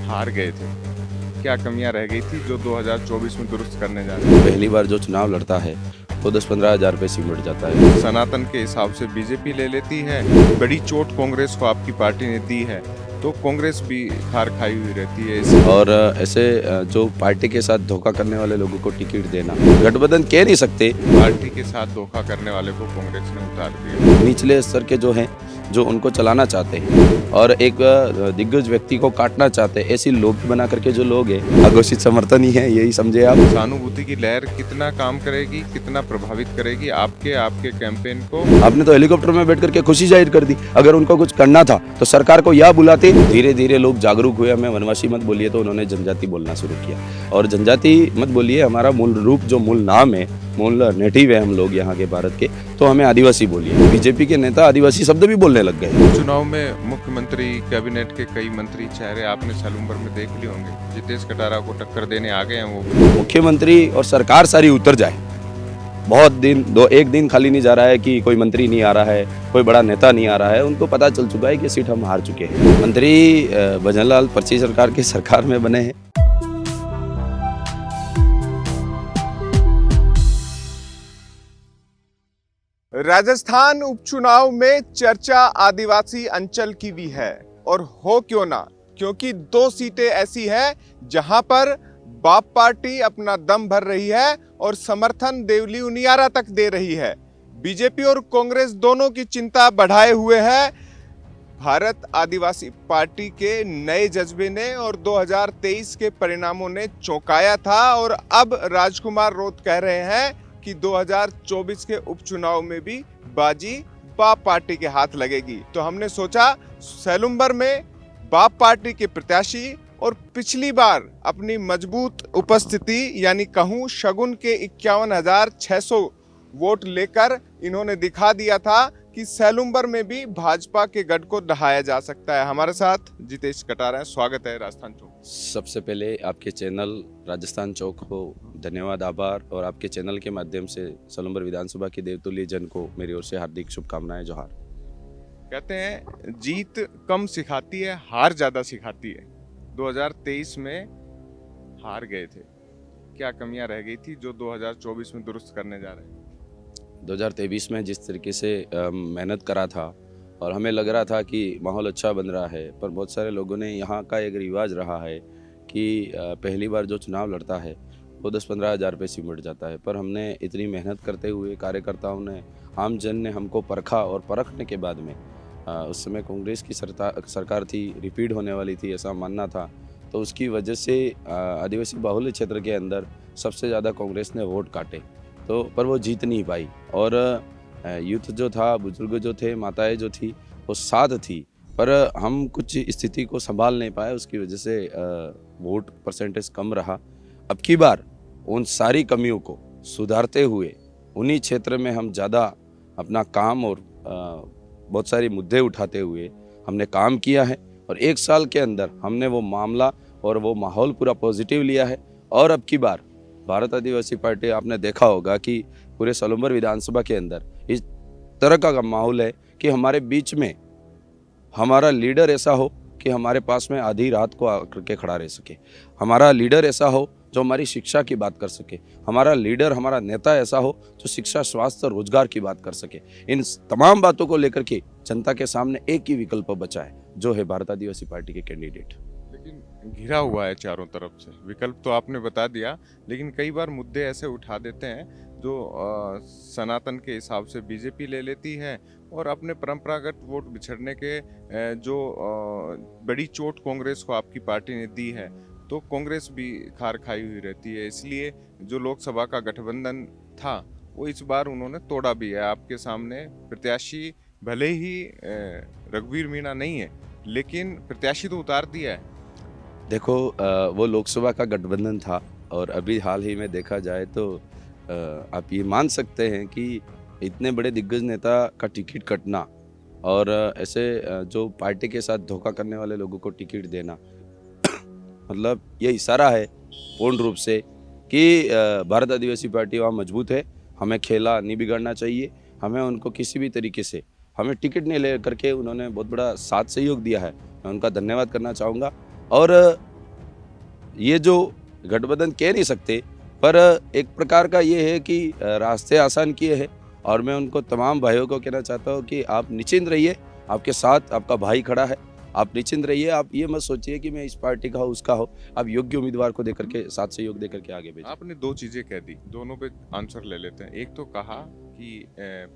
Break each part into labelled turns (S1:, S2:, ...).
S1: हार गए थे। क्या कमियां रह गई थी जो 2024 में दुरुस्त करने जा रहे हैं?
S2: पहली बार जो चुनाव लड़ता है वो 10-15 हज़ार रुपये सिमट जाता है।
S1: सनातन के हिसाब से बीजेपी ले लेती है, बड़ी चोट कांग्रेस को आपकी पार्टी ने दी है, तो कांग्रेस भी खार खाई हुई रहती है।
S2: और ऐसे जो पार्टी के साथ धोखा करने वाले लोगों को टिकट देना, गठबंधन कह नहीं सकते।
S1: पार्टी के साथ धोखा करने वाले को कांग्रेस ने उतार दिया।
S2: निचले स्तर के जो हैं जो उनको चलाना चाहते हैं और एक दिग्गज व्यक्ति को काटना चाहते हैं, ऐसी लोग बना करके जो लोग हैं अघोषित समर्थन ही है, यही समझे आप।
S1: सहानुभूति की लहर कितना काम करेगी, कितना प्रभावित करेगी आपके कैंपेन को?
S2: आपने तो हेलीकॉप्टर में बैठ करके खुशी जाहिर कर दी। अगर उनको कुछ करना था तो सरकार को यह बुलाते। धीरे धीरे लोग जागरूक हुए। हमें वनवासी मत बोलिए तो उन्होंने जनजाति बोलना शुरू किया। और जनजाति मत बोलिए, हमारा मूल रूप जो मूल नाम है, मूल नेटिव है हम लोग यहाँ के भारत के, तो हमें आदिवासी बोलिए। बीजेपी के नेता आदिवासी शब्द भी बोलने लग गए।
S1: चुनाव में मुख्यमंत्री, कैबिनेट के कई मंत्री चेहरे आपने सलूम्बर में देख लिए होंगे। जितेश कटारा को टक्कर देने आ गए हैं वो।
S2: मुख्यमंत्री और सरकार सारी उतर जाए, बहुत दिन एक दिन खाली नहीं जा रहा है कि कोई मंत्री नहीं आ रहा है, कोई बड़ा नेता नहीं आ रहा है। उनको पता चल चुका है कि सीट हम हार चुके हैं। मंत्री भजनलाल पर्ची सरकार की सरकार में बने हैं।
S1: राजस्थान उपचुनाव में चर्चा आदिवासी अंचल की भी है, और हो क्यों ना, क्योंकि 2 सीटें ऐसी हैं जहां पर बाप पार्टी अपना दम भर रही है और समर्थन देवली उनियारा तक दे रही है। बीजेपी और कांग्रेस दोनों की चिंता बढ़ाए हुए है। भारत आदिवासी पार्टी के नए जज्बे ने और 2023 के परिणामों ने चौंकाया था, और अब राजकुमार रोत कह रहे हैं कि 2024 के उपचुनाव में भी बाजी बाप पार्टी के हाथ लगेगी। तो हमने सोचा सलूम्बर में बाप पार्टी के प्रत्याशी और पिछली बार अपनी मजबूत उपस्थिति यानी कहूं शगुन के 51,600 वोट लेकर इन्होंने दिखा दिया था कि सलूम्बर में भी भाजपा के गढ़ को ढहाया जा सकता है। हमारे साथ जितेश कटारा हैं। स्वागत है राजस्थान चौक।
S2: सबसे पहले आपके चैनल राजस्थान चौक को धन्यवाद, आभार, और आपके चैनल के माध्यम से सलूम्बर विधानसभा के देवतुल्य जन को मेरी ओर से हार्दिक शुभकामनाएं। जोहार।
S1: कहते हैं जीत कम सिखाती है, हार ज्यादा सिखाती है। 2023 में हार गए थे। क्या कमियां रह गई थी जो 2024 में दुरुस्त करने जा रहे हैं?
S2: 2023 में जिस तरीके से मेहनत करा था और हमें लग रहा था कि माहौल अच्छा बन रहा है, पर बहुत सारे लोगों ने, यहाँ का एक रिवाज रहा है कि पहली बार जो चुनाव लड़ता है वो 10-15 हज़ार रुपये सिमट जाता है। पर हमने इतनी मेहनत करते हुए, कार्यकर्ताओं ने, आम जन ने हमको परखा, और परखने के बाद में उस समय कांग्रेस की सरकार थी, रिपीट होने वाली थी, ऐसा मानना था। तो उसकी वजह से आदिवासी बाहुल्य क्षेत्र के अंदर सबसे ज़्यादा कांग्रेस ने वोट काटे, तो पर वो जीत नहीं पाई। और यूथ जो था, बुजुर्ग जो थे, माताएं जो थी, वो साथ थी, पर हम कुछ स्थिति को संभाल नहीं पाए। उसकी वजह से वोट परसेंटेज कम रहा। अब की बार उन सारी कमियों को सुधारते हुए उन्हीं क्षेत्र में हम ज़्यादा अपना काम और बहुत सारे मुद्दे उठाते हुए हमने काम किया है, और 1 साल के अंदर हमने वो मामला और वो माहौल पूरा पॉजिटिव लिया है। और अब की बार भारत आदिवासी पार्टी, आपने देखा होगा कि पूरे सलूम्बर विधानसभा के अंदर इस तरह का माहौल है कि हमारे बीच में हमारा लीडर ऐसा हो कि हमारे पास में आधी रात को आकर के खड़ा रह सके, हमारा लीडर ऐसा हो जो हमारी शिक्षा की बात कर सके, हमारा लीडर, हमारा नेता ऐसा हो जो शिक्षा, स्वास्थ्य, रोजगार की बात कर सके। इन तमाम बातों को लेकर के जनता के सामने एक ही विकल्प बचा है, जो है भारत आदिवासी पार्टी के कैंडिडेट।
S1: लेकिन घिरा हुआ है चारों तरफ से। विकल्प तो आपने बता दिया, लेकिन कई बार मुद्दे ऐसे उठा देते हैं जो सनातन के हिसाब से बीजेपी ले लेती है, और अपने परंपरागत वोट बिछड़ने के जो बड़ी चोट कांग्रेस को आपकी पार्टी ने दी है, तो कांग्रेस भी खार खाई हुई रहती है। इसलिए जो लोकसभा का गठबंधन था वो इस बार उन्होंने तोड़ा भी है। आपके सामने प्रत्याशी भले ही रघुवीर मीणा नहीं है, लेकिन प्रत्याशी तो उतार दिया है।
S2: देखो, वो लोकसभा का गठबंधन था, और अभी हाल ही में देखा जाए तो आप ये मान सकते हैं कि इतने बड़े दिग्गज नेता का टिकट कटना और ऐसे जो पार्टी के साथ धोखा करने वाले लोगों को टिकट देना मतलब ये इशारा है पूर्ण रूप से कि भारत आदिवासी पार्टी वहाँ मजबूत है। हमें खेला नहीं बिगाड़ना चाहिए, हमें उनको किसी भी तरीके से, हमें टिकट नहीं ले करके उन्होंने बहुत बड़ा साथ सहयोग दिया है, मैं उनका धन्यवाद करना चाहूँगा। और ये जो गठबंधन कह नहीं सकते, पर एक प्रकार का ये है कि रास्ते आसान किए हैं। और मैं उनको तमाम भाइयों को कहना चाहता हूँ कि आप निश्चिंत रहिए, आपके साथ आपका भाई खड़ा है, आप निश्चिंत रहिए। आप ये मत सोचिए कि मैं इस पार्टी का हो उसका हो, आप योग्य उम्मीदवार को देकर के साथ सहयोग देकर के आगे भेजिए।
S1: आपने दो चीजें कह दी, दोनों पे आंसर ले लेते हैं। एक तो कहा कि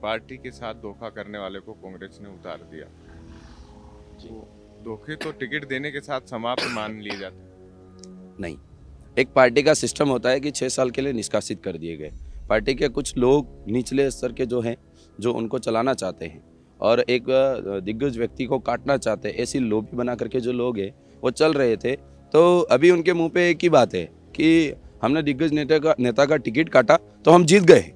S1: पार्टी के साथ धोखा करने वाले को कांग्रेस ने उतार दिया। तो धोखे तो टिकट देने के साथ समाप्त मान लिए जाते हैं।
S2: नहीं, एक पार्टी का सिस्टम होता है कि 6 साल के लिए निष्कासित कर दिए गए। पार्टी के कुछ लोग निचले स्तर के जो हैं, जो उनको चलाना चाहते हैं और एक दिग्गज व्यक्ति को काटना चाहते हैं, ऐसी लोभी बना करके जो लोग हैं वो चल रहे थे। तो अभी उनके मुंह पे एक ही बात है कि हमने दिग्गज नेता का टिकट काटा तो हम जीत गए,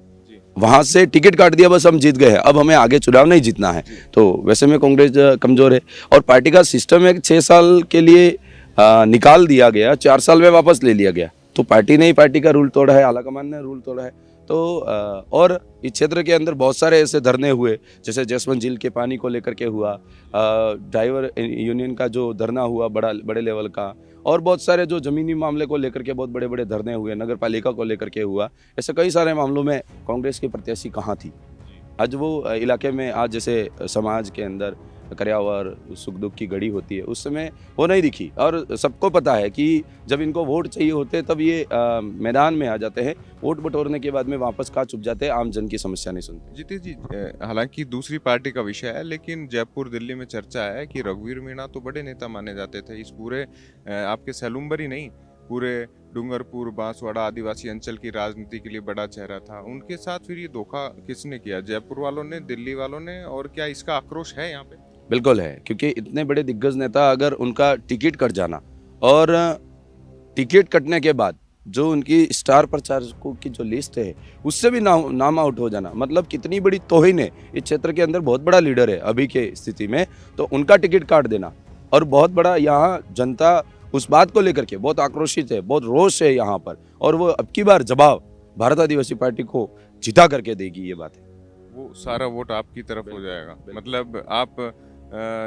S2: वहां से टिकट काट दिया बस हम जीत गए, अब हमें आगे चुनाव नहीं जीतना है। तो वैसे में कांग्रेस कमजोर है और पार्टी का सिस्टम है 6 साल के लिए निकाल दिया गया, 4 साल में वापस ले लिया गया। तो पार्टी ने ही पार्टी का रूल तोड़ा है, आलाकमान ने रूल तोड़ा है। तो और इस क्षेत्र के अंदर बहुत सारे ऐसे धरने हुए, जैसे जसवंत झील के पानी को लेकर के हुआ, ड्राइवर यूनियन का जो धरना हुआ बड़े लेवल का, और बहुत सारे जो जमीनी मामले को लेकर के बहुत बड़े बड़े धरने हुए, नगर पालिका को लेकर के हुआ। ऐसे कई सारे मामलों में कांग्रेस की प्रत्याशी कहाँ थी। आज वो इलाके में, आज जैसे समाज के अंदर कर्यावर सुख दुख की घड़ी होती है, उस समय वो नहीं दिखी। और सबको पता है कि जब इनको वोट चाहिए होते तब ये मैदान में आ जाते हैं, वोट बटोरने के बाद में वापस कहाँ छुप जाते हैं, आम जन की समस्या नहीं सुनते।
S1: जीतेश जी, हालांकि दूसरी पार्टी का विषय है, लेकिन जयपुर दिल्ली में चर्चा है कि रघुवीर मीणा तो बड़े नेता माने जाते थे इस पूरे आपके सेलुम्बर ही नहीं, पूरे डूंगरपुर बांसवाड़ा आदिवासी अंचल की राजनीति के लिए बड़ा चेहरा था। उनके साथ फिर ये धोखा किसने किया, जयपुर वालों ने, दिल्ली वालों ने, और क्या इसका आक्रोश है यहाँ पे?
S2: बिल्कुल है, क्योंकि इतने बड़े दिग्गज नेता अगर उनका टिकट कट जाना और टिकट कटने के बाद जो उनकी स्टार प्रचारकों की जो लिस्ट है उससे भी नाम आउट हो जाना, मतलब कितनी बड़ी तौहीन है। इस क्षेत्र के अंदर बहुत बड़ा लीडर है अभी के स्थिति में, तो उनका टिकट काट देना और बहुत बड़ा, यहाँ जनता उस बात को लेकर के बहुत आक्रोशित है, बहुत रोष है यहाँ पर, और वो अब की बार जवाब भारत आदिवासी पार्टी को जिता करके देगी, ये बात है।
S1: वो सारा वोट आपकी तरफ हो जाएगा, मतलब आप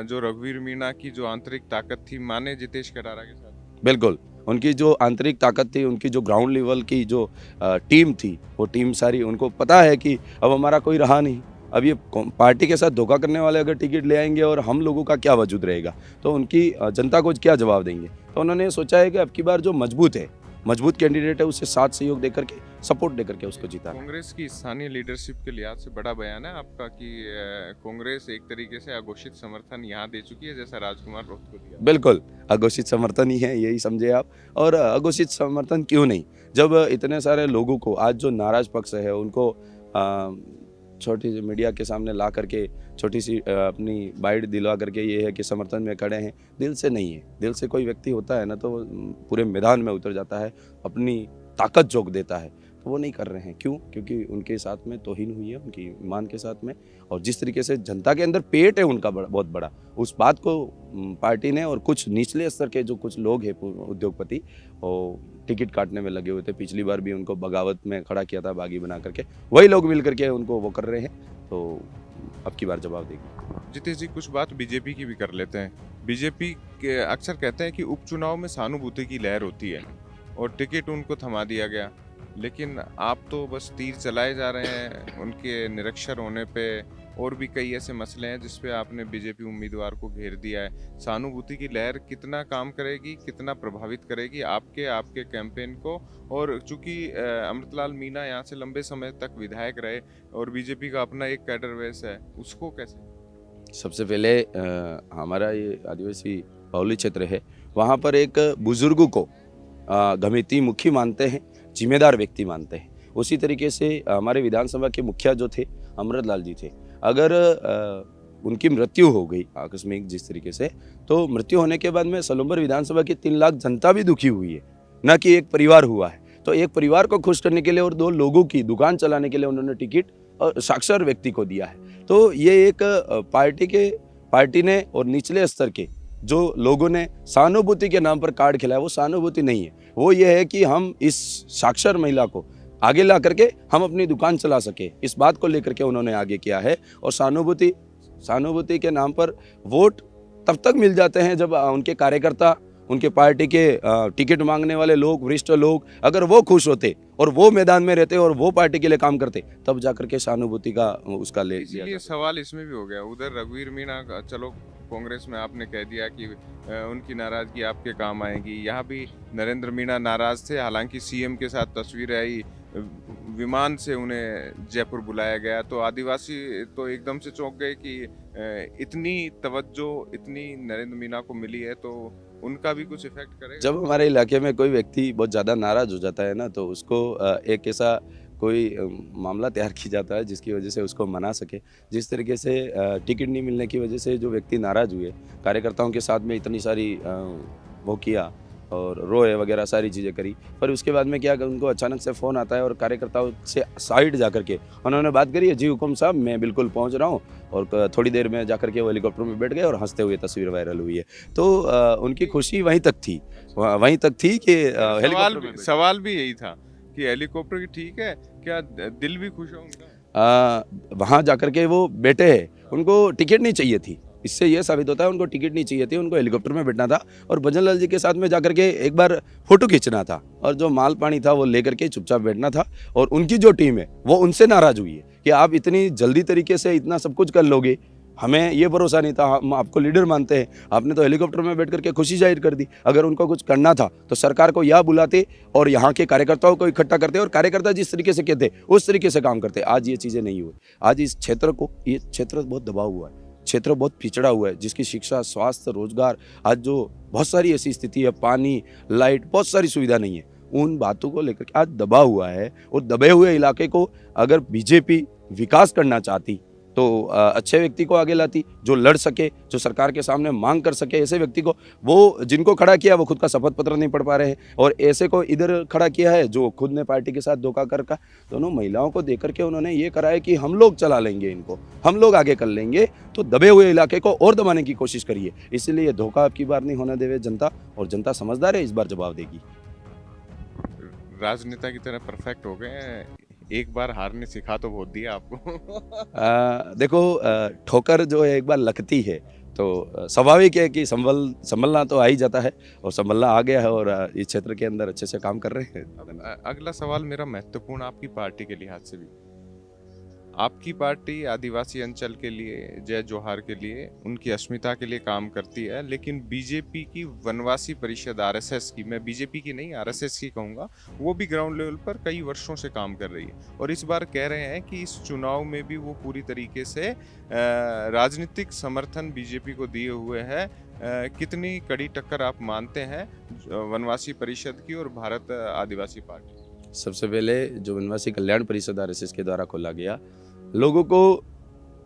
S1: जो रघुवीर मीणा की जो आंतरिक ताकत थी, माने जितेश करारा के साथ?
S2: बिल्कुल, उनकी जो आंतरिक ताकत थी, उनकी जो ग्राउंड लेवल की जो टीम थी, वो टीम सारी, उनको पता है कि अब हमारा कोई रहा नहीं, अब ये पार्टी के साथ धोखा करने वाले अगर टिकट ले आएंगे और हम लोगों का क्या वजूद रहेगा, तो उनकी जनता को क्या जवाब देंगे। तो उन्होंने सोचा है कि अब की बार जो मजबूत कैंडिडेट है उससे साथ सहयोग देकर के, सपोर्ट देकर के उसको जीता।
S1: कांग्रेस की स्थानीय लीडरशिप के लिहाज से बड़ा बयान है आपका कि कांग्रेस एक तरीके से अघोषित समर्थन यहाँ दे चुकी है, जैसा राजकुमार रोहत को दिया।
S2: बिल्कुल, अघोषित समर्थन ही है, यही समझे आप। और अघोषित समर्थन क्यों नहीं, जब इतने सारे लोगों को आज जो नाराज पक्ष है उनको छोटी सी मीडिया के सामने ला करके छोटी सी अपनी बाइट दिलवा करके ये है कि समर्थन में खड़े हैं, दिल से नहीं है। दिल से कोई व्यक्ति होता है ना तो पूरे मैदान में उतर जाता है, अपनी ताकत झोंक देता है, तो वो नहीं कर रहे हैं। क्यों? क्योंकि उनके साथ में तौहीन हुई है, उनकी ईमान के साथ में, और जिस तरीके से जनता के अंदर पेट है उनका बहुत बड़ा, उस बात को पार्टी ने और कुछ निचले स्तर के जो कुछ लोग हैं उद्योगपति, वो टिकट काटने में लगे हुए थे। पिछली बार भी उनको बगावत में खड़ा किया था बागी बना करके, वही लोग मिल करके उनको वो कर रहे हैं, तो अब की बार जवाब देगी।
S1: जितेश जी, कुछ बात बीजेपी की भी कर लेते हैं। बीजेपी के अक्सर कहते हैं कि उपचुनाव में सहानुभूति की लहर होती है और टिकट उनको थमा दिया गया, लेकिन आप तो बस तीर चलाए जा रहे हैं उनके निरक्षर होने पे, और भी कई ऐसे मसले हैं जिसपे आपने बीजेपी उम्मीदवार को घेर दिया है। सहानुभूति की लहर कितना काम करेगी, कितना प्रभावित करेगी आपके कैंपेन को? और चूंकि अमृतलाल मीणा यहाँ से लंबे समय तक विधायक रहे और बीजेपी का अपना एक कैडर बेस है, उसको कैसे?
S2: सबसे पहले हमारा ये आदिवासी बाहुल्य क्षेत्र है, वहाँ पर एक बुजुर्ग को गमिती मुखी मानते हैं, जिम्मेदार व्यक्ति मानते हैं। उसी तरीके से हमारे विधानसभा के मुखिया जो थे अमृतलाल जी थे, अगर उनकी मृत्यु हो गई आकस्मिक जिस तरीके से, तो मृत्यु होने के बाद में सलुम्बर विधानसभा की 3 लाख जनता भी दुखी हुई है, न कि एक परिवार हुआ है। तो एक परिवार को खुश करने के लिए और 2 लोगों की दुकान चलाने के लिए उन्होंने टिकट और साक्षर व्यक्ति को दिया है। तो ये एक पार्टी ने और निचले स्तर के जो लोगों ने सहानुभूति के नाम पर कार्ड खिलाया, वो सहानुभूति नहीं है, वो ये है कि हम इस साक्षर महिला को आगे ला करके हम अपनी दुकान चला सके, इस बात को लेकर के उन्होंने आगे किया है। और सहानुभूति के नाम पर वोट तब तक मिल जाते हैं जब उनके कार्यकर्ता उनके पार्टी के टिकट मांगने वाले लोग, वरिष्ठ लोग, अगर वो खुश होते और वो मैदान में रहते और वो पार्टी के लिए काम करते, तब जाकर के सहानुभूति का उसका ले लिया
S1: इसलिए
S2: जाता।
S1: सवाल इसमें भी हो गया। उधर रघुवीर मीणा चलो कांग्रेस में आपने कह दिया कि उनकी नाराजगी आपके काम आएगी। यहाँ भी नरेंद्र मीणा नाराज थे, हालांकि सीएम के साथ तस्वीरें आई, विमान से उन्हें जयपुर बुलाया गया, तो आदिवासी तो एकदम से चौंक गए कि इतनी तवज्जो इतनी नरेंद्र मीणा को मिली है, तो उनका भी कुछ इफेक्ट करेगा।
S2: जब हमारे इलाके में कोई व्यक्ति बहुत ज़्यादा नाराज़ हो जाता है ना, तो उसको एक ऐसा कोई मामला तैयार किया जाता है जिसकी वजह से उसको मना सके। जिस तरीके से टिकट नहीं मिलने की वजह से जो व्यक्ति नाराज़ हुए, कार्यकर्ताओं के साथ में इतनी सारी वो किया और रोए वगैरह सारी चीज़ें करी, पर उसके बाद में क्या कि उनको अचानक से फ़ोन आता है और कार्यकर्ताओं से साइड जा कर के उन्होंने बात करी है, जी हुकुम साहब मैं बिल्कुल पहुंच रहा हूं, और थोड़ी देर में जाकर के वो हेलीकॉप्टर में बैठ गए और हंसते हुए तस्वीर वायरल हुई है। तो उनकी खुशी वहीं तक थी, वहीं तक थी कि हेलीकॉप्टर में बैठ
S1: सवाल भी यही था कि हेलीकॉप्टर की ठीक है, क्या दिल भी खुश हो उनका?
S2: वहाँ जाकर के वो बैठे हैं, उनको टिकट नहीं चाहिए थी। इससे ये साबित होता है उनको टिकट नहीं चाहिए थी, उनको हेलीकॉप्टर में बैठना था और भजन लाल जी के साथ में जाकर के एक बार फोटो खींचना था, और जो माल पानी था वो लेकर के चुपचाप बैठना था। और उनकी जो टीम है वो उनसे नाराज हुई है कि आप इतनी जल्दी तरीके से इतना सब कुछ कर लोगे, हमें ये भरोसा नहीं था, हम आपको लीडर मानते हैं, आपने तो हेलीकॉप्टर में बैठ करके खुशी जाहिर कर दी। अगर उनको कुछ करना था तो सरकार को यह बुलाते और यहाँ के कार्यकर्ताओं को इकट्ठा करते, और कार्यकर्ता जिस तरीके से कहते उस तरीके से काम करते। आज ये चीज़ें नहीं हुई। आज इस क्षेत्र को, ये क्षेत्र बहुत दबा हुआ है, क्षेत्र बहुत पिछड़ा हुआ है, जिसकी शिक्षा, स्वास्थ्य, रोजगार, आज जो बहुत सारी ऐसी स्थिति है, पानी, लाइट, बहुत सारी सुविधा नहीं है, उन बातों को लेकर के आज दबा हुआ है। और दबे हुए इलाके को अगर बीजेपी विकास करना चाहती तो अच्छे व्यक्ति को आगे लाती, जो लड़ सके, जो सरकार के सामने मांग कर सके, ऐसे व्यक्ति को। वो जिनको खड़ा किया वो खुद का शपथ पत्र नहीं पढ़ पा रहे हैं, और ऐसे को इधर खड़ा किया है जो खुद ने पार्टी के साथ धोखा कर का। दोनों महिलाओं को देकर के उन्होंने ये करा है कि हम लोग चला लेंगे इनको, हम लोग आगे कर लेंगे। तो दबे हुए इलाके को और दबाने की कोशिश करिए, इसलिए ये धोखा अब की बार नहीं होने देवे जनता, और जनता समझदार है, इस बार जवाब देगी।
S1: राजनेता की तरह परफेक्ट हो गए हैं, एक बार हारने सिखा तो बहुत दिया आपको।
S2: देखो, ठोकर जो है एक बार लगती है तो स्वाभाविक है कि संभलना तो आ ही जाता है, और संभलना आ गया है, और इस क्षेत्र के अंदर अच्छे से काम कर रहे हैं।
S1: अगला सवाल मेरा महत्वपूर्ण आपकी पार्टी के लिहाज से भी। आपकी पार्टी आदिवासी अंचल के लिए, जय जोहार के लिए, उनकी अस्मिता के लिए काम करती है, लेकिन बीजेपी की वनवासी परिषद आरएसएस की, मैं बीजेपी की नहीं आरएसएस की कहूँगा, वो भी ग्राउंड लेवल पर कई वर्षों से काम कर रही है, और इस बार कह रहे हैं कि इस चुनाव में भी वो पूरी तरीके से राजनीतिक समर्थन बीजेपी को दिए हुए है। कितनी कड़ी टक्कर आप मानते हैं वनवासी परिषद की और भारत आदिवासी पार्टी?
S2: सबसे पहले जो वनवासी कल्याण परिषद आरएसएस के द्वारा खोला गया, लोगों को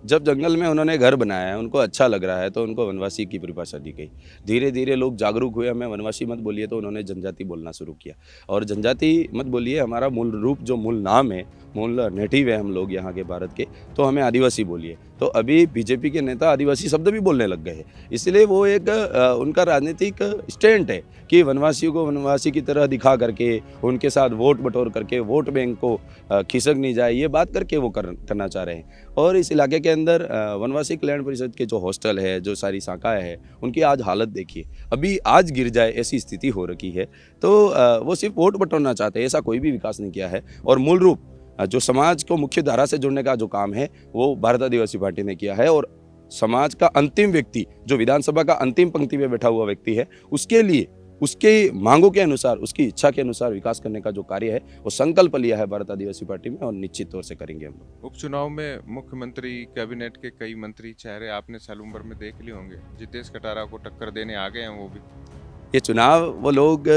S2: जब जंगल में उन्होंने घर बनाया है, उनको अच्छा लग रहा है, तो उनको वनवासी की परिभाषा दी गई। धीरे धीरे लोग जागरूक हुए, हमें वनवासी मत बोलिए, तो उन्होंने जनजाति बोलना शुरू किया। और जनजाति मत बोलिए, हमारा मूल रूप, जो मूल नाम है, मूल नेटिव है हम लोग यहाँ के भारत के, तो हमें आदिवासी बोलिए। तो अभी बीजेपी के नेता आदिवासी शब्द भी बोलने लग गए हैं, इसलिए वो एक उनका राजनीतिक स्टैंड है कि वनवासियों को वनवासी की तरह दिखा करके, उनके साथ वोट बटोर करके, वोट बैंक को खिसक नहीं जाए, ये बात करके वो करना चाह रहे हैं। और इस इलाके के अंदर वनवासी कल्याण परिषद के जो हॉस्टल है, जो सारी शाखाएं हैं, उनकी आज हालत देखिए, अभी आज गिर जाए ऐसी स्थिति हो रखी है। तो वो सिर्फ वोट बटोरना चाहते हैं, ऐसा कोई भी विकास नहीं किया है। और मूल रूप जो समाज को मुख्य धारा से जोड़ने का जो काम है, वो भारत आदिवासी पार्टी ने किया है। और समाज का अंतिम व्यक्ति, जो विधानसभा का अंतिम पंक्ति में बैठा हुआ व्यक्ति है, उसके लिए, उसके मांगों के अनुसार, उसकी इच्छा के अनुसार विकास करने का जो कार्य है, वो संकल्प लिया है भारत आदिवासी पार्टी में, और निश्चित तौर से करेंगे हम लोग।
S1: उपचुनाव में मुख्यमंत्री, कैबिनेट के कई मंत्री चेहरे आपने साल उम्र में देख लिए होंगे, जितेश कटारा को टक्कर देने आ गए हैं वो भी।
S2: ये चुनाव वो लोग,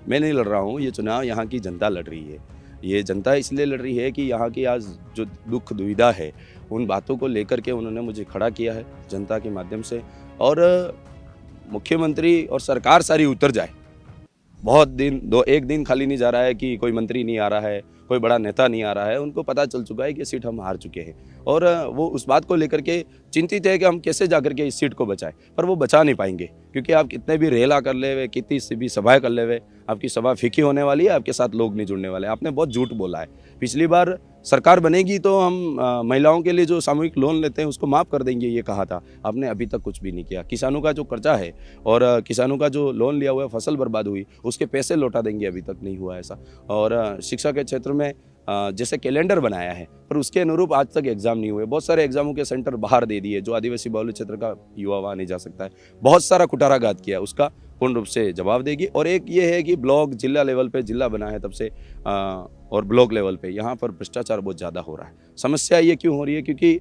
S2: मैं नहीं लड़ रहा हूँ, ये चुनाव यहाँ की जनता लड़ रही है। ये जनता इसलिए लड़ रही है कि यहाँ की आज जो दुख दुविधा है, उन बातों को लेकर के उन्होंने मुझे खड़ा किया है जनता के माध्यम से। और मुख्यमंत्री और सरकार सारी उतर जाए, बहुत दिन, एक दिन खाली नहीं जा रहा है कि कोई मंत्री नहीं आ रहा है, कोई बड़ा नेता नहीं आ रहा है। उनको पता चल चुका है कि सीट हम हार चुके हैं, और वो उस बात को लेकर के चिंतित है कि हम कैसे जाकर के इस सीट को बचाएं। पर वो बचा नहीं पाएंगे, क्योंकि आप कितने भी रेला कर ले, कितनी भी सभाएं कर ले, आपकी सभा फीकी होने वाली है, आपके साथ लोग नहीं जुड़ने वाले। आपने बहुत झूठ बोला है। पिछली बार सरकार बनेगी तो हम महिलाओं के लिए जो सामूहिक लोन लेते हैं उसको माफ़ कर देंगे, ये कहा था। आपने अभी तक कुछ भी नहीं किया। किसानों का जो कर्जा है और किसानों का जो लोन लिया हुआ है, फसल बर्बाद हुई, उसके पैसे लौटा देंगे, अभी तक नहीं हुआ ऐसा। और शिक्षा के क्षेत्र में जैसे कैलेंडर बनाया है, पर उसके अनुरूप आज तक एग्ज़ाम नहीं हुए। बहुत सारे एग्ज़ामों के सेंटर बाहर दे दिए, जो आदिवासी बहुल्य क्षेत्र का युवा वहाँ नहीं जा सकता है। बहुत सारा कुठाराघात किया, उसका पूर्ण रूप से जवाब देगी। और एक ये है कि ब्लॉक जिला लेवल पे, जिला बना है तब से और ब्लॉक लेवल पे यहाँ पर भ्रष्टाचार बहुत ज़्यादा हो रहा है। समस्या ये क्यों हो रही है? क्योंकि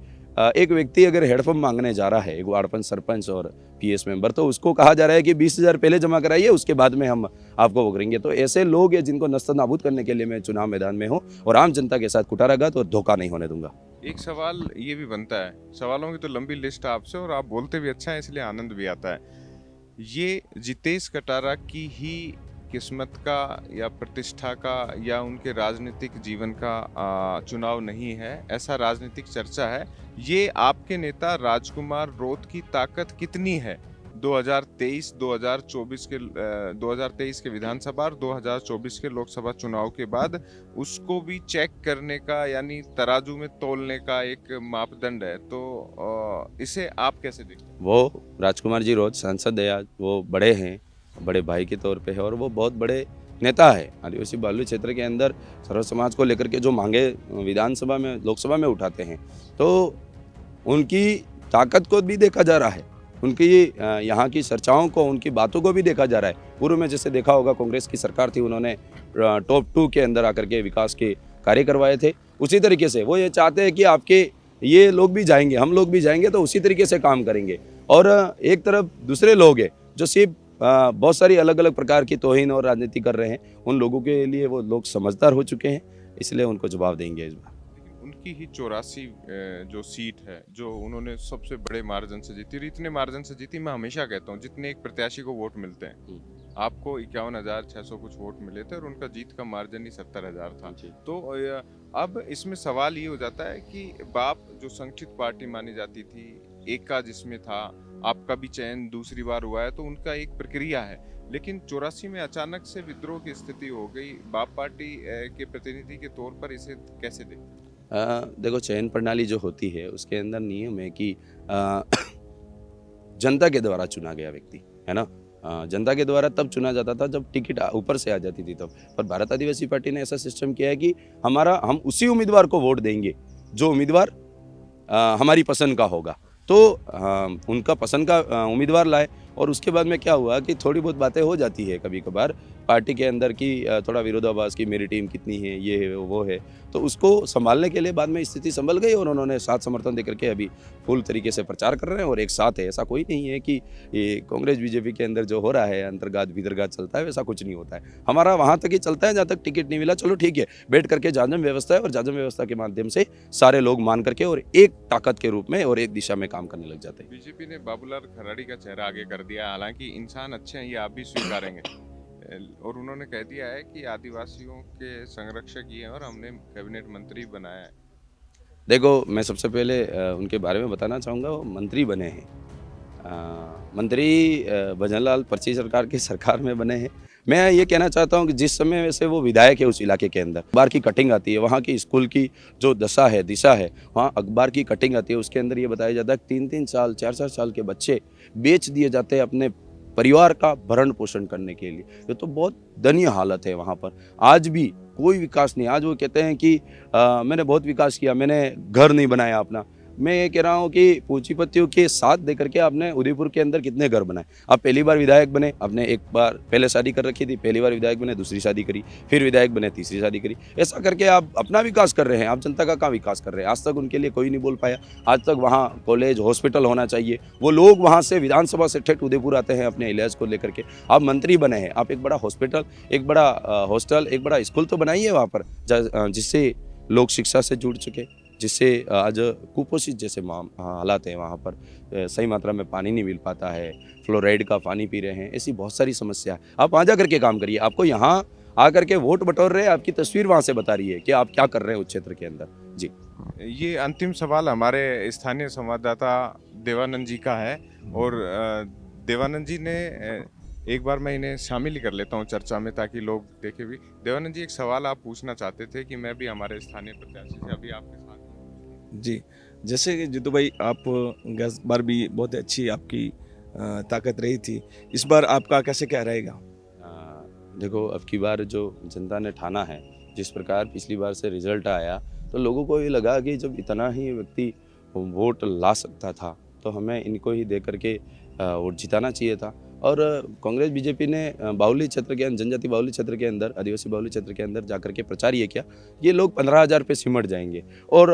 S2: एक व्यक्ति अगर हेडपम्प मांगने जा रहा है, एक वार्ड पंच, सरपंच और पीएस मेंबर, तो उसको कहा जा रहा है कि 20,000 पहले जमा कराइए, उसके बाद में हम आपको वो करेंगे। तो ऐसे लोग हैं जिनको नस्तनाबूद करने के लिए मैं चुनाव मैदान में हूँ और आम जनता के साथ कुठाराघात और धोखा नहीं होने दूंगा।
S1: एक सवाल ये भी बनता है, सवालों की तो लंबी लिस्ट आपसे, और आप बोलते भी अच्छा है, इसलिए आनंद भी आता है। ये जितेश कटारा की ही किस्मत का या प्रतिष्ठा का या उनके राजनीतिक जीवन का चुनाव नहीं है, ऐसा राजनीतिक चर्चा है। ये आपके नेता राजकुमार रोत की ताकत कितनी है 2023 के विधानसभा और 2024 के लोकसभा चुनाव के बाद, उसको भी चेक करने का, यानी तराजू में तोलने का एक मापदंड है। तो इसे आप कैसे देखते हैं?
S2: वो राजकुमार जी रोज सांसद है, आज वो बड़े हैं, बड़े भाई के तौर पे है और वो बहुत बड़े नेता है। आदिवासी बाहुल्य क्षेत्र के अंदर सर्व समाज को लेकर के जो मांगे विधानसभा में, लोकसभा में उठाते हैं, तो उनकी ताकत को भी देखा जा रहा है, उनकी यहाँ की चर्चाओं को, उनकी बातों को भी देखा जा रहा है। पूर्व में जैसे देखा होगा, कांग्रेस की सरकार थी, उन्होंने टॉप 2 के अंदर आकर के विकास के कार्य करवाए थे। उसी तरीके से वो ये चाहते हैं कि आपके ये लोग भी जाएंगे, हम लोग भी जाएंगे, तो उसी तरीके से काम करेंगे। और एक तरफ दूसरे लोग हैं जो सिर्फ बहुत सारी अलग अलग प्रकार की तौहीन और राजनीति कर रहे हैं। उन लोगों के लिए वो लोग समझदार हो चुके हैं, इसलिए उनको जवाब देंगे इस बार।
S1: उनकी ही 84 जो सीट है, जो उन्होंने सबसे बड़े मार्जिन से जीती, और इतने मार्जिन से जीती, मैं हमेशा कहता हूँ, जितने एक प्रत्याशी को वोट मिलते हैं, आपको 51,600 कुछ वोट मिले थे और उनका जीत का मार्जिन ही 70,000 था। तो अब इसमें सवाल ये हो जाता है कि बाप जो संगठित पार्टी मानी जाती थी, एका जिसमें था, आपका भी चयन दूसरी बार हुआ है, तो उनका एक प्रक्रिया है। लेकिन 84 में अचानक से विद्रोह की स्थिति हो गई। बाप पार्टी के प्रतिनिधि के तौर पर इसे कैसे देखते?
S2: देखो, चयन प्रणाली जो होती है उसके अंदर नियम है कि जनता के द्वारा चुना गया व्यक्ति, है ना। जनता के द्वारा तब चुना जाता था जब टिकट ऊपर से आ जाती थी तब। पर भारत आदिवासी पार्टी ने ऐसा सिस्टम किया है कि हम उसी उम्मीदवार को वोट देंगे जो उम्मीदवार हमारी पसंद का होगा। तो उनका पसंद का उम्मीदवार लाए, और उसके बाद में क्या हुआ कि थोड़ी बहुत बातें हो जाती है कभी कभार पार्टी के अंदर की, थोड़ा विरोधाभास की, मेरी टीम कितनी है, ये है वो है। तो उसको संभालने के लिए बाद में स्थिति संभल गई और उन्होंने साथ समर्थन देकर के अभी फुल तरीके से प्रचार कर रहे हैं और एक साथ है। ऐसा कोई नहीं है कि ये कांग्रेस बीजेपी के अंदर जो हो रहा है अंतर्घात विदर्घात चलता है, वैसा कुछ नहीं होता है। हमारा वहाँ तक ही चलता है जहाँ तक टिकट नहीं मिला, चलो ठीक है, बैठ करके जाजम व्यवस्था है और जाजम व्यवस्था के माध्यम से सारे लोग मान करके और एक ताकत के रूप में और एक दिशा में काम करने लग जाते हैं।
S1: बीजेपी ने बाबूलाल खराड़ी का चेहरा आगे कर दिया, हालांकि इंसान अच्छे हैं, ये आप भी स्वीकारेंगे, और उन्होंने कह दिया है कि आदिवासियों के संरक्षक ये हैं और हमने कैबिनेट मंत्री बनाया है।
S2: देखो, मैं सबसे पहले उनके बारे में बताना चाहूँगा, वो मंत्री बने हैं। मंत्री भजनलाल पर्ची सरकार की सरकार में बने हैं। मैं ये कहना चाहता हूँ कि जिस समय वैसे वो विधायक है उस इलाके के अंदर, अखबार की कटिंग आती है, वहाँ की स्कूल की जो दशा है, दिशा है, वहाँ अखबार की कटिंग आती है, उसके अंदर ये बताया जाता है 3-3 साल, 4-4 साल के बच्चे बेच दिए जाते हैं अपने परिवार का भरण पोषण करने के लिए। ये तो बहुत दयनीय हालत है वहाँ पर। आज भी कोई विकास नहीं। आज वो कहते हैं कि मैंने बहुत विकास किया, मैंने घर नहीं बनाया अपना। मैं ये कह रहा हूँ कि पूंजीपतियों के साथ देकर के आपने उदयपुर के अंदर कितने घर बनाए। आप पहली बार विधायक बने, आपने एक बार पहले शादी कर रखी थी, पहली बार विधायक बने, दूसरी शादी करी, फिर विधायक बने, तीसरी शादी करी। ऐसा करके आप अपना विकास कर रहे हैं, आप जनता का कहाँ विकास कर रहे हैं? आज तक उनके लिए कोई नहीं बोल पाया। आज तक वहाँ कॉलेज, हॉस्पिटल होना चाहिए। वो लोग वहाँ से विधानसभा से ठेठ उदयपुर आते हैं अपने इलाज को लेकर के। आप मंत्री बने हैं, आप एक बड़ा हॉस्पिटल, एक बड़ा हॉस्टल, एक बड़ा स्कूल तो बनाइए वहाँ पर, जिससे लोग शिक्षा से जुड़ सके, जिससे आज कुपोषित जैसे हालात हैं वहाँ पर, सही मात्रा में पानी नहीं मिल पाता है, फ्लोराइड का पानी पी रहे हैं, ऐसी बहुत सारी समस्या है। आप वहाँ जा करके काम करिए। आपको यहाँ आकर के वोट बटोर रहे हैं, आपकी तस्वीर वहाँ से बता रही है कि आप क्या कर रहे हैं उस क्षेत्र के अंदर। जी,
S1: ये अंतिम सवाल हमारे स्थानीय संवाददाता देवानंद जी का है, और देवानंद जी ने एक बार मैं इन्हें शामिल ही कर लेता हूँ चर्चा में ताकि लोग देखे भी। देवानंद जी, एक सवाल आप पूछना चाहते थे कि मैं भी हमारे स्थानीय प्रत्याशी से अभी आपके साथ हूँ।
S3: जी, जैसे कि जीतू भाई आप गैस बार भी बहुत अच्छी आपकी ताकत रही थी, इस बार आपका कैसे क्या रहेगा?
S2: देखो, अब की बार जो जनता ने ठाना है, जिस प्रकार पिछली बार से रिजल्ट आया, तो लोगों को ये लगा कि जब इतना ही व्यक्ति वोट ला सकता था तो हमें इनको ही दे करके वोट जिताना चाहिए था। और कांग्रेस बीजेपी ने बाहुल्य क्षेत्र के अंदर, जनजाति बाहुल्य क्षेत्र के अंदर, आदिवासी बाहुल्य क्षेत्र के अंदर जाकर के प्रचार ये किया ये लोग 15,000 पे सिमट जाएंगे। और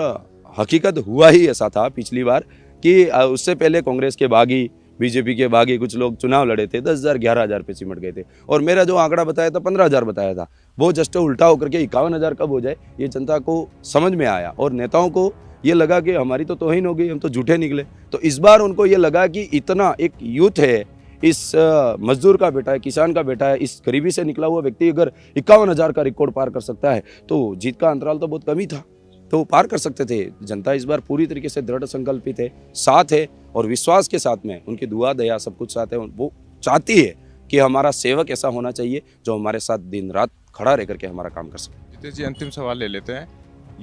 S2: हकीकत हुआ ही ऐसा था पिछली बार कि उससे पहले कांग्रेस के बागी, बीजेपी के बागी कुछ लोग चुनाव लड़े थे, 10,000 11,000 पे सिमट गए थे। और मेरा जो आंकड़ा बताया था 15,000 बताया था, वो जस्ट उल्टा होकर के 51,000 कब हो जाए ये जनता को समझ में आया। और नेताओं को ये लगा कि हमारी तो तौहीन हो गई, हम तो झूठे निकले। तो इस बार उनको ये लगा कि इतना एक यूथ है, इस मजदूर का बेटा है, किसान का बेटा है, इस गरीबी से निकला हुआ व्यक्ति अगर 51,000 का रिकॉर्ड पार कर सकता है तो जीत का अंतराल तो बहुत कम ही था, तो वो पार कर सकते थे। जनता इस बार पूरी तरीके से दृढ़ संकल्पित है, साथ है और विश्वास के साथ में, उनकी दुआ दया सब कुछ साथ है। वो चाहती है कि हमारा सेवक ऐसा होना चाहिए जो हमारे साथ दिन रात खड़ा रह करके हमारा काम कर सके।
S1: जितेश जी, अंतिम सवाल ले लेते हैं।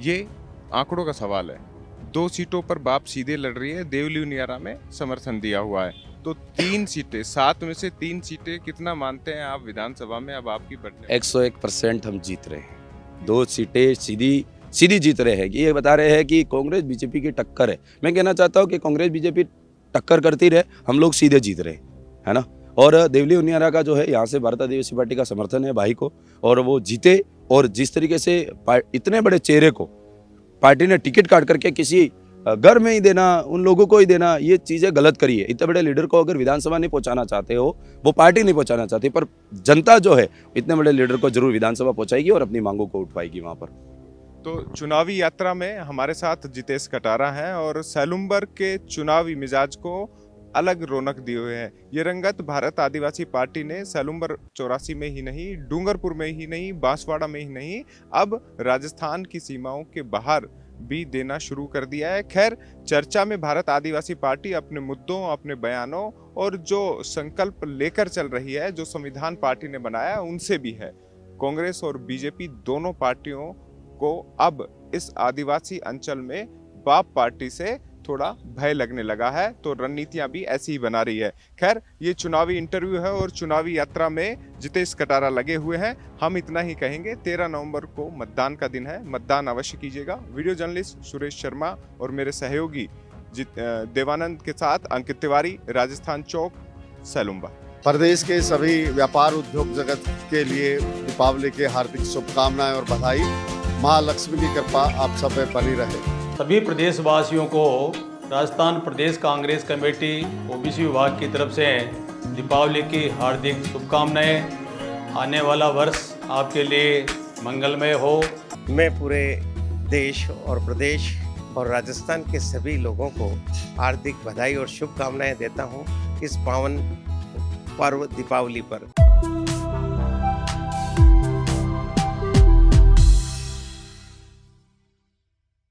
S1: ये आंकड़ों का सवाल है। 2 सीटों पर बाप सीधे लड़ रही है, देवली नियारा में समर्थन दिया हुआ है, तो 3 सीटें, 7 में से 3 सीटें कितना मानते हैं आप विधानसभा में अब आपकी बढ़ने?
S2: 101% हम जीत रहे हैं। 2 सीटें सीधी जीत रहे हैं। ये बता रहे हैं कि कांग्रेस बीजेपी की टक्कर है। मैं कहना चाहता हूँ कि कांग्रेस बीजेपी टक्कर करती रहे, हम लोग सीधे जीत रहे हैं, है ना। और देवली उनियारा का जो है, यहाँ से भारत आदिवासी पार्टी का समर्थन है भाई को, और वो जीते। और जिस तरीके से इतने बड़े चेहरे को पार्टी ने टिकट काट करके किसी घर में ही देना, उन लोगों को ही देना, ये चीज़ें गलत करी है। इतने बड़े लीडर को अगर विधानसभा नहीं पहुंचाना चाहते हो, वो पार्टी नहीं पहुंचाना चाहती, पर जनता जो है इतने बड़े लीडर को जरूर विधानसभा पहुंचाएगी और अपनी मांगों को उठवाएगी वहाँ पर।
S1: तो चुनावी यात्रा में हमारे साथ जितेश कटारा हैं और सैलुम्बर के चुनावी मिजाज को अलग रौनक दिए हुए हैं। ये रंगत भारत आदिवासी पार्टी ने सैलुम्बर 84 में ही नहीं, डूंगरपुर में ही नहीं, बांसवाड़ा में ही नहीं, अब राजस्थान की सीमाओं के बाहर भी देना शुरू कर दिया है। खैर, चर्चा में भारत आदिवासी पार्टी अपने मुद्दों, अपने बयानों और जो संकल्प लेकर चल रही है, जो संविधान पार्टी ने बनाया, उनसे भी है। कांग्रेस और बीजेपी दोनों पार्टियों को अब इस आदिवासी अंचल में बाप पार्टी से थोड़ा भय लगने लगा है, तो रणनीतियां भी ऐसी ही बना रही है। खैर, ये चुनावी इंटरव्यू है और चुनावी यात्रा में जितेश कटारा लगे हुए हैं। हम इतना ही कहेंगे, 13 नवंबर को मतदान का दिन है, मतदान अवश्य कीजिएगा। वीडियो जर्नलिस्ट सुरेश शर्मा और मेरे सहयोगी देवानंद के साथ अंकित तिवारी, राजस्थान चौक, सैलुम्बर।
S4: प्रदेश के सभी व्यापार उद्योग जगत के लिए दीपावली के हार्दिक शुभकामनाएं और बधाई। महालक्ष्मी की कृपा आप सब पे बनी रहे।
S5: सभी प्रदेशवासियों को राजस्थान प्रदेश कांग्रेस कमेटी ओबीसी विभाग की तरफ से दीपावली की हार्दिक शुभकामनाएं। आने वाला वर्ष आपके लिए मंगलमय हो।
S6: मैं पूरे देश और प्रदेश और राजस्थान के सभी लोगों को हार्दिक बधाई और शुभकामनाएं देता हूं इस पावन पर्व दीपावली पर।